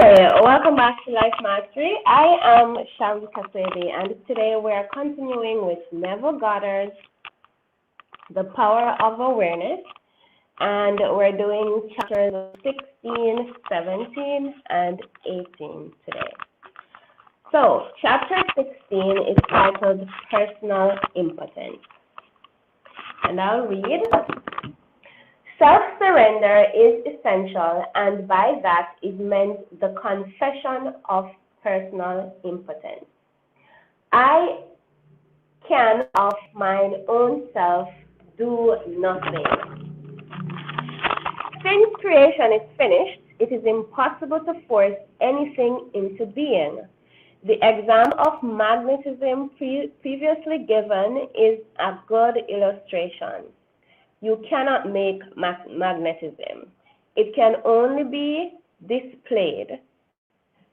Hi, welcome back to Life Mastery. I am Shamsi Kasedi, and today we are continuing with Neville Goddard's The Power of Awareness, and we're doing chapters 16, 17, and 18 today. So, chapter 16 is titled Personal Impotence, and I'll read. Self-surrender is essential, and by that is meant the confession of personal impotence. I can of mine own self do nothing. Since creation is finished, it is impossible to force anything into being. The example of magnetism previously given is a good illustration. You cannot make magnetism. It can only be displayed.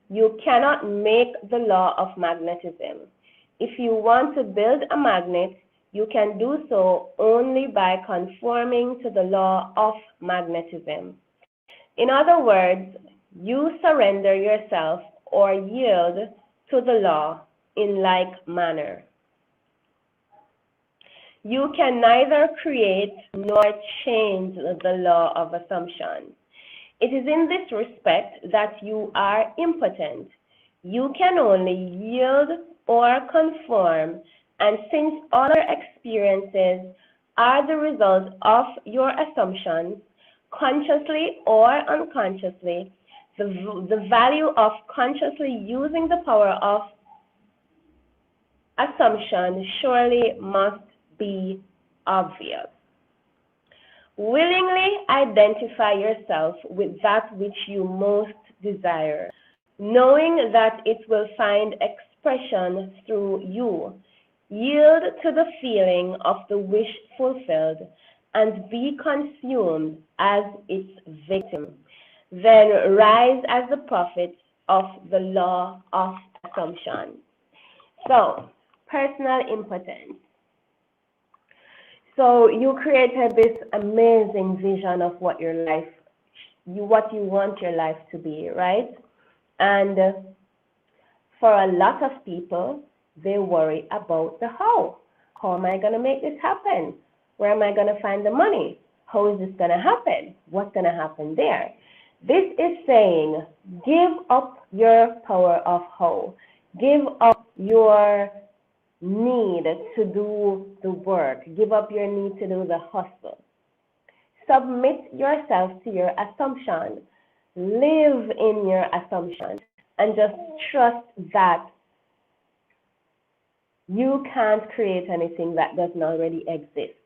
You cannot make the law of magnetism. If you want to build a magnet, you can do so only by conforming to the law of magnetism. In other words, you surrender yourself or yield to the law in like manner. You can neither create nor change the law of assumption. It is in this respect that you are impotent. You can only yield or conform, and since all your experiences are the result of your assumptions, consciously or unconsciously, the value of consciously using the power of assumption surely must be obvious. Willingly identify yourself with that which you most desire, knowing that it will find expression through you. Yield to the feeling of the wish fulfilled and be consumed as its victim. Then rise as the prophet of the law of assumption. So, personal impotence. So you created this amazing vision of what your life, what you want your life to be, right? And for a lot of people, they worry about the how. How am I going to make this happen? Where am I going to find the money? How is this going to happen? What's going to happen there? This is saying, give up your power of how. Give up your need to do the work. Give up your need to do the hustle. Submit yourself to your assumption. Live in your assumption and just trust that you can't create anything that doesn't already exist.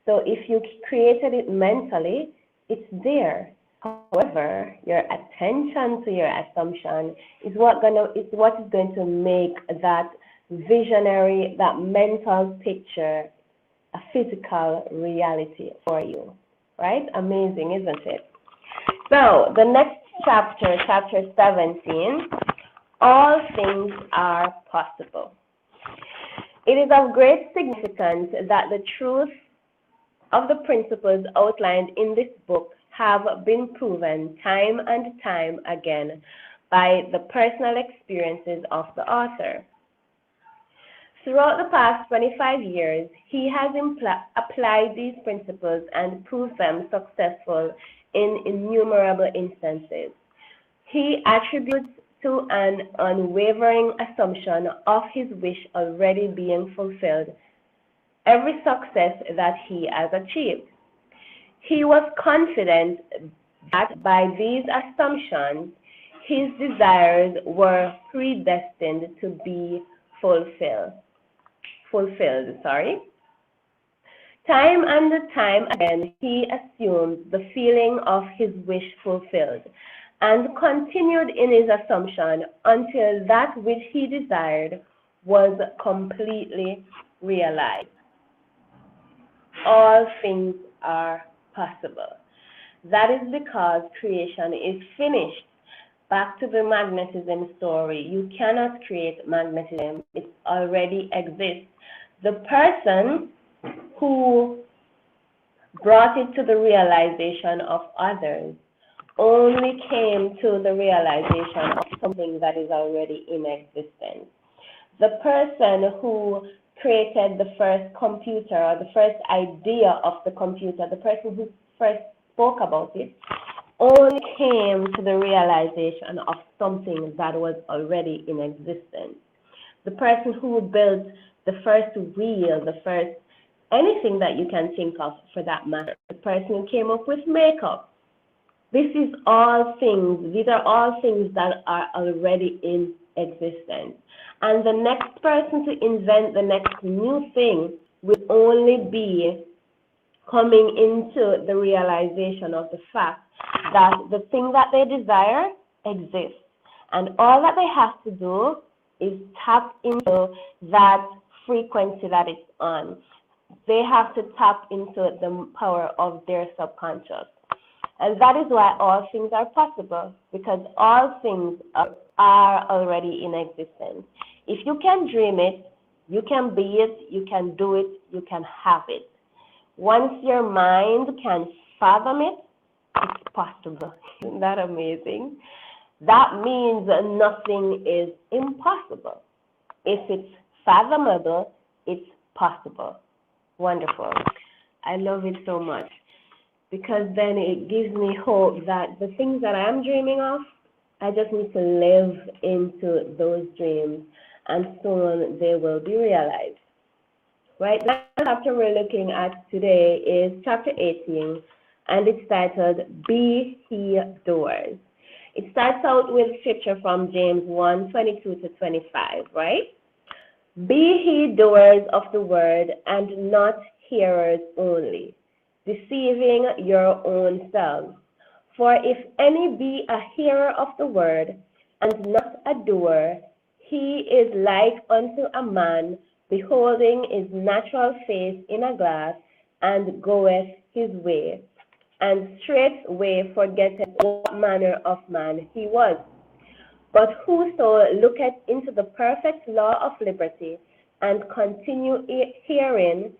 So if you created it mentally, it's there. However, your attention to your assumption is what is going to make that visionary, that mental picture, a physical reality for you, right? Amazing, isn't it? So the next chapter, chapter 17, all things are possible. It is of great significance that the truth of the principles outlined in this book have been proven time and time again by the personal experiences of the author. Throughout the past 25 years, he has applied these principles and proved them successful in innumerable instances. He attributes to an unwavering assumption of his wish already being fulfilled every success that he has achieved. He was confident that by these assumptions, his desires were predestined to be fulfilled. Time and time again, he assumed the feeling of his wish fulfilled and continued in his assumption until that which he desired was completely realized. All things are possible. That is because creation is finished. Back to the magnetism story. You cannot create magnetism. It already exists. The person who brought it to the realization of others only came to the realization of something that is already in existence. The person who created the first computer or the first idea of the computer, the person who first spoke about it, only came to the realization of something that was already in existence. The person who built the first wheel, the first anything that you can think of for that matter, the person who came up with makeup. These are all things that are already in existence. And the next person to invent the next new thing will only be coming into the realization of the fact that the thing that they desire exists. And all that they have to do is tap into that frequency that it's on. They have to tap into the power of their subconscious. And that is why all things are possible, because all things are already in existence. If you can dream it, you can be it, you can do it, you can have it. Once your mind can fathom it, it's possible. Isn't that amazing? That means nothing is impossible. If it's fathomable, it's possible. Wonderful. I love it so much, because then it gives me hope that the things that I'm dreaming of, I just need to live into those dreams, and soon they will be realized. Right? The chapter we're looking at today is chapter 18, and it's titled, Be He Doers. It starts out with scripture from James 1:22-25, right? Be he doers of the word and not hearers only, deceiving your own selves. For if any be a hearer of the word and not a doer, he is like unto a man beholding his natural face in a glass, and goeth his way, and straightway forgetteth what manner of man he was. But whoso looketh into the perfect law of liberty, and continue herein,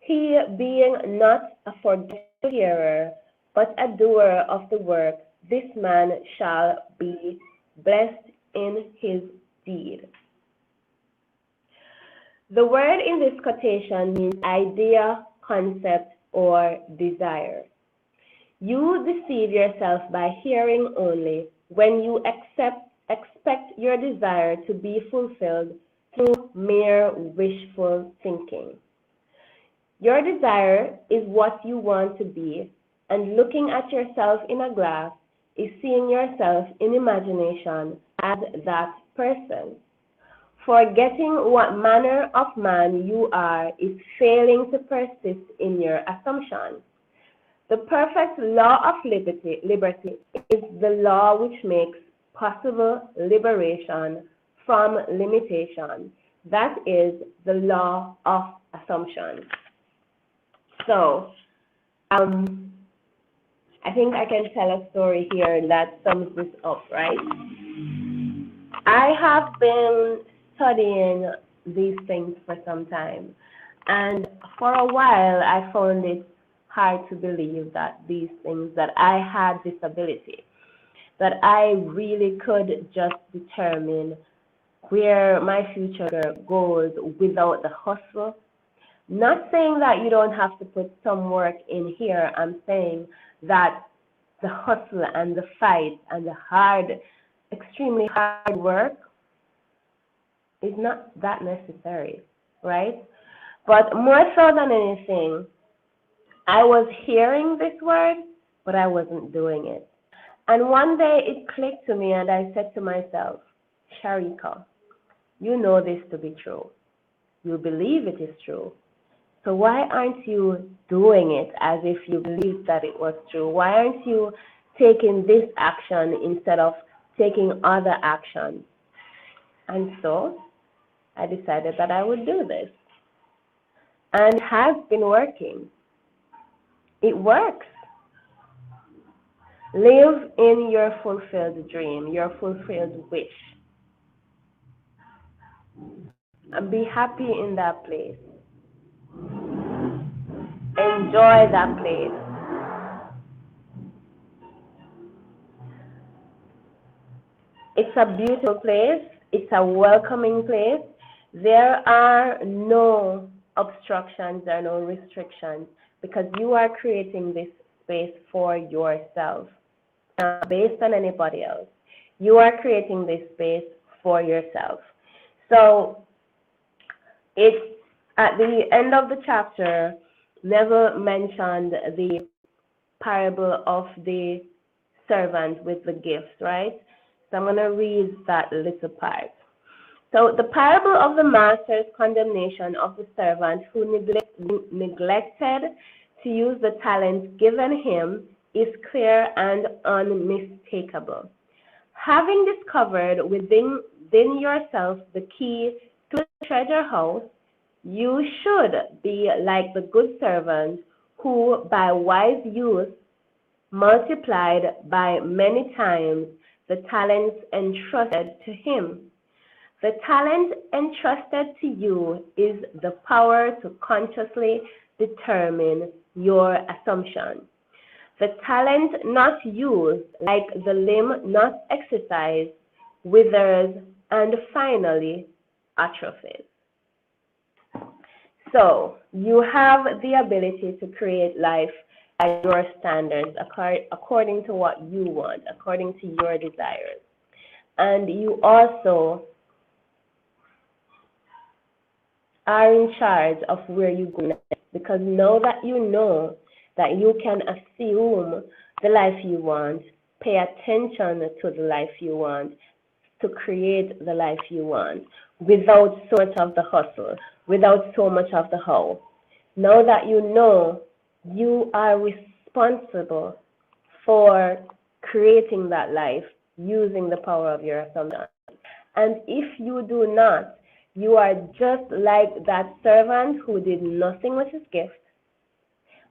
he being not a forgetful hearer, but a doer of the work, this man shall be blessed in his deed. The word in this quotation means idea, concept, or desire. You deceive yourself by hearing only when you expect your desire to be fulfilled through mere wishful thinking. Your desire is what you want to be, and looking at yourself in a glass is seeing yourself in imagination as that person. Forgetting what manner of man you are is failing to persist in your assumption. The perfect law of liberty is the law which makes possible liberation from limitation. That is the law of assumption. So, I think I can tell a story here that sums this up, right? I have been studying these things for some time, and for a while I found it hard to believe that these things, that I had this ability, that I really could just determine where my future goes without the hustle. Not saying that you don't have to put some work in here. I'm saying that the hustle and the fight and the extremely hard work is not that necessary, right? But more so than anything, I was hearing this word, but I wasn't doing it. And one day it clicked to me, and I said to myself, Sharika, you know this to be true. You believe it is true. So why aren't you doing it as if you believed that it was true? Why aren't you taking this action instead of taking other actions? And so I decided that I would do this. And it has been working. It works. Live in your fulfilled dream, your fulfilled wish. And be happy in that place. Enjoy that place. It's a beautiful place. It's a welcoming place. There are no obstructions, there are no restrictions because you are creating this space for yourself, not based on anybody else. You are creating this space for yourself. So it's at the end of the chapter, Neville mentioned the parable of the servant with the gifts, right? So I'm going to read that little part. So the parable of the master's condemnation of the servant who neglected to use the talents given him is clear and unmistakable. Having discovered within yourself the key to the treasure house, you should be like the good servant who, by wise use, multiplied by many times the talents entrusted to him. The talent entrusted to you is the power to consciously determine your assumption. The talent not used, like the limb not exercised, withers and finally atrophies. So you have the ability to create life by your standards, according to what you want, according to your desires. And you also are in charge of where you go next, because now that you know that you can assume the life you want, pay attention to the life you want, to create the life you want, without so much of the hustle, without so much of the how. Now that you know, you are responsible for creating that life using the power of your assumption. And if you do not, you are just like that servant who did nothing with his gift,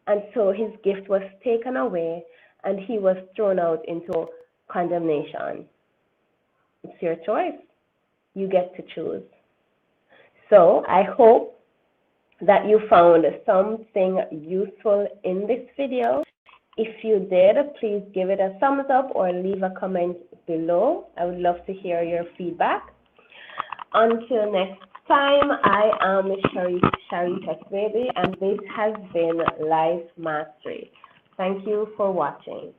and so his gift was taken away and he was thrown out into condemnation. It's your choice. You get to choose. So I hope that you found something useful in this video. If you did, please give it a thumbs up or leave a comment below. I would love to hear your feedback. Until next time, I am Sharita Baby, and this has been Life Mastery. Thank you for watching.